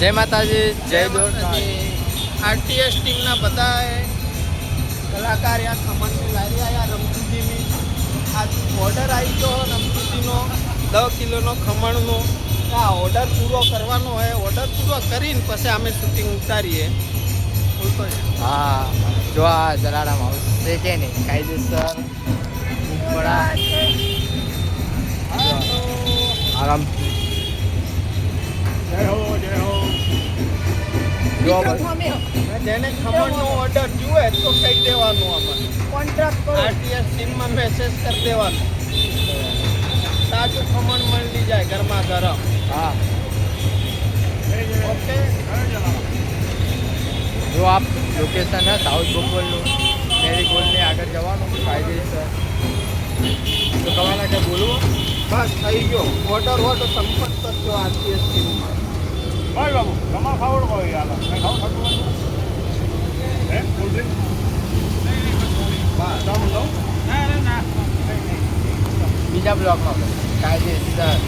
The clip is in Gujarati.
જય માતાજી, જય દ્વારકા. આરટીએસ ટીમના બધા કલાકાર યા ખમણની લારી આયા રમતુજીની આ ઓર્ડર આવી ગયો રમતુજીનો 10 કિલોનો ખમણનો. આ ઓર્ડર પૂરો કરવાનો હોય. ઓર્ડર પૂરો કરીને પછી અમે શૂટિંગ ઉતારીએ. હા, જો આ જલારામ આવશે કે નહીં કાયદેસર આરામ. જેને ખમણનો ઓર્ડર જુએ તો કહી દેવાનું અમને. કોન્ટ્રાક્ટ આરટીએસ ટીમમાં મેસેજ કરી દેવાનો. તાજું ખમણ મળી જાય ગરમા ગરમ. હા, ઓકે. જો આપ લોકેશન है साउथ बोलનું मेरी गोलની આગળ જવાનું કાયદેસર. તો તમારા કે બોલવું બસ થઈ ગયો. ઓર્ડર હોય તો સંપર્ક કરજો આરટીએસ ટીમમાં. ભાઈ બાબુ તમારે ખાવડ કોઈ યાર ખાવ ખાતું હે કોલ્ડ ડ્રિંક બસ ના બીજા બ્લોકમાં કાયદેસર